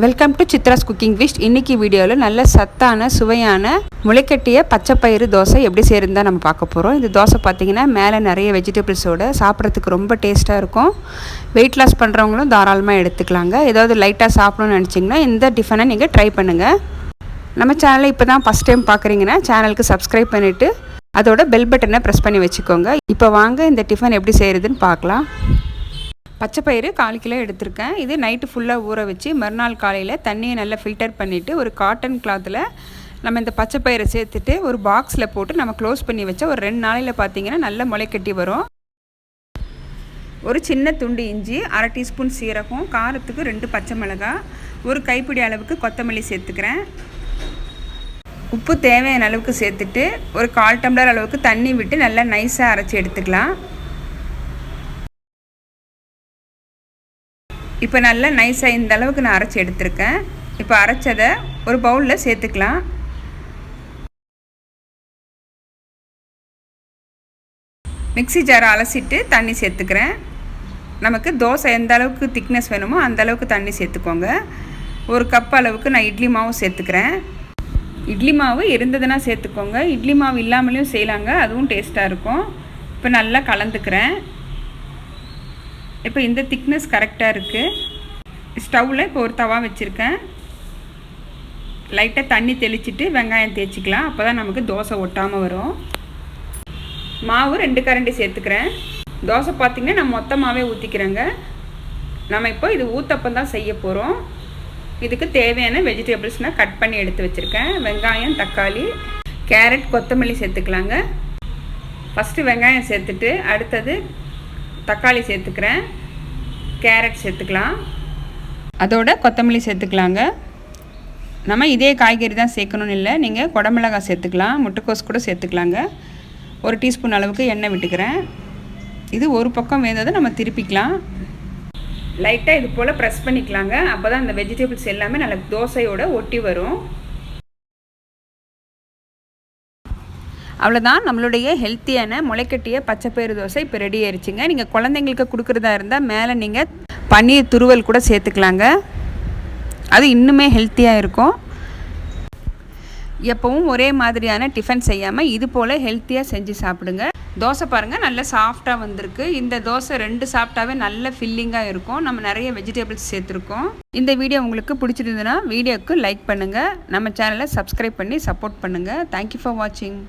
Welcome to Chitra's cooking wish. இன்றைக்கி வீடியோவில் நல்ல சத்தான சுவையான முளைக்கட்டிய பச்சைப்பயிறு தோசை எப்படி செய்யறது தான் நம்ம பார்க்க போகிறோம். இந்த தோசை பார்த்திங்கன்னா மேலே நிறைய வெஜிடபிள்ஸோடு சாப்பிட்றதுக்கு ரொம்ப டேஸ்ட்டாக இருக்கும். வெயிட் லாஸ் பண்ணுறவங்களும் தாராளமாக எடுத்துக்கலாங்க. ஏதாவது லைட்டாக சாப்பிடணும்னு நினச்சிங்கன்னா இந்த டிஃபனை நீங்கள் ட்ரை பண்ணுங்கள். நம்ம சேனலை இப்போ தான் ஃபஸ்ட் டைம் பார்க்குறீங்கன்னா சேனலுக்கு சப்ஸ்கிரைப் பண்ணிவிட்டு அதோட பெல் பட்டனை ப்ரெஸ் பண்ணி வச்சுக்கோங்க. இப்போ வாங்க இந்த டிஃபன் எப்படி செய்கிறதுன்னு பார்க்கலாம். பச்சைப்பயிறு 4 கிலோ எடுத்திருக்கேன். இது நைட்டு ஃபுல்லாக ஊற வச்சு மறுநாள் காலையில் தண்ணியை நல்லா ஃபில்டர் பண்ணிவிட்டு ஒரு காட்டன் கிளாத்தில் நம்ம இந்த பச்சைப்பயிரை சேர்த்துட்டு ஒரு பாக்ஸில் போட்டு நம்ம க்ளோஸ் பண்ணி வச்சா ஒரு 2 நாளையில் பார்த்திங்கன்னா நல்லா முளைக்கட்டி வரும். ஒரு சின்ன துண்டு இஞ்சி, 1/2 டீஸ்பூன் சீரகம், காரத்துக்கு 2 பச்சை மிளகாய், ஒரு கைப்பிடி அளவுக்கு கொத்தமல்லி சேர்த்துக்கிறேன். உப்பு தேவையான அளவுக்கு சேர்த்துட்டு ஒரு 1/4 டம்ளர் அளவுக்கு தண்ணி விட்டு நல்லா நைஸாக அரைச்சி எடுத்துக்கலாம். இப்போ நல்லா நைஸாக இந்த அளவுக்கு நான் அரைச்சி எடுத்திருக்கேன். இப்போ அரைச்சதை ஒரு பவுலில் சேர்த்துக்கலாம். மிக்ஸி ஜாரை அலசிட்டு தண்ணி சேர்த்துக்கிறேன். நமக்கு தோசை எந்த அளவுக்கு திக்னஸ் வேணுமோ அந்த அளவுக்கு தண்ணி சேர்த்துக்கோங்க. ஒரு கப் அளவுக்கு நான் இட்லி மாவு சேர்த்துக்கிறேன். இட்லி மாவு இருந்ததுன்னா சேர்த்துக்கோங்க, இட்லி மாவு இல்லாமலேயும் செய்யலாங்க, அதுவும் டேஸ்ட்டாக இருக்கும். இப்போ நல்லா கலந்துக்கிறேன். இப்போ இந்த திக்னஸ் கரெக்டாக இருக்குது. ஸ்டவ்வில் இப்போ ஒரு தவா வச்சுருக்கேன். லைட்டாக தண்ணி தெளிச்சிட்டு வெங்காயம் தேய்ச்சிக்கலாம். அப்போ தான் நமக்கு தோசை ஒட்டாமல் வரும். மாவு 2 கரண்டி சேர்த்துக்கிறேன். தோசை பார்த்திங்கன்னா நான் மொத்தமாகவே ஊற்றிக்கிறேங்க. நம்ம இப்போ இது ஊத்தப்பம் தான் செய்ய போகிறோம். இதுக்கு தேவையான வெஜிடபிள்ஸ் நான் கட் பண்ணி எடுத்து வச்சுருக்கேன். வெங்காயம், தக்காளி, கேரட், கொத்தமல்லி சேர்த்துக்கலாங்க. ஃபஸ்ட்டு வெங்காயம் சேர்த்துட்டு அடுத்தது தக்காளி சேர்த்துக்கிறேன். கேரட் சேர்த்துக்கலாம், அதோட கொத்தமல்லி சேர்த்துக்கலாங்க. நம்ம இதே காய்கறி தான் சேர்க்கணும்னு இல்லை, நீங்கள் குடமிளகாய் சேர்த்துக்கலாம், முட்டைக்கோஸ் கூட சேர்த்துக்கலாங்க. 1 டீஸ்பூன் அளவுக்கு எண்ணெய் விட்டுக்கிறேன். இது ஒரு பக்கம் வேந்ததை நம்ம திருப்பிக்கலாம். லைட்டாக இது போல் ப்ரெஸ் பண்ணிக்கலாங்க. அப்போ தான் அந்த வெஜிடபிள்ஸ் எல்லாமே நல்லா தோசையோடு ஒட்டி வரும். அவ்வளோதான், நம்மளுடைய ஹெல்த்தியான முளைக்கட்டிய பச்சைப்பயிறு தோசை இப்போ ரெடி ஆயிடுச்சுங்க. நீங்கள் குழந்தைங்களுக்கு கொடுக்குறதா இருந்தால் மேலே நீங்கள் பன்னீர் துருவல் கூட சேர்த்துக்கலாங்க, அது இன்னுமே ஹெல்த்தியாக இருக்கும். எப்பவும் ஒரே மாதிரியான டிஃபன் செய்யாமல் இது போல் ஹெல்த்தியாக செஞ்சு சாப்பிடுங்க. தோசை பாருங்கள் நல்லா சாஃப்டாக வந்திருக்கு. இந்த தோசை 2 சாப்பிட்டாவே நல்ல ஃபில்லிங்காக இருக்கும். நம்ம நிறைய வெஜிடபிள்ஸ் சேர்த்துருக்கோம். இந்த வீடியோ உங்களுக்கு பிடிச்சிருந்ததுன்னா வீடியோவுக்கு லைக் பண்ணுங்கள், நம்ம சேனலை சப்ஸ்கிரைப் பண்ணி சப்போர்ட் பண்ணுங்கள். தேங்க்யூ ஃபார் வாட்சிங்.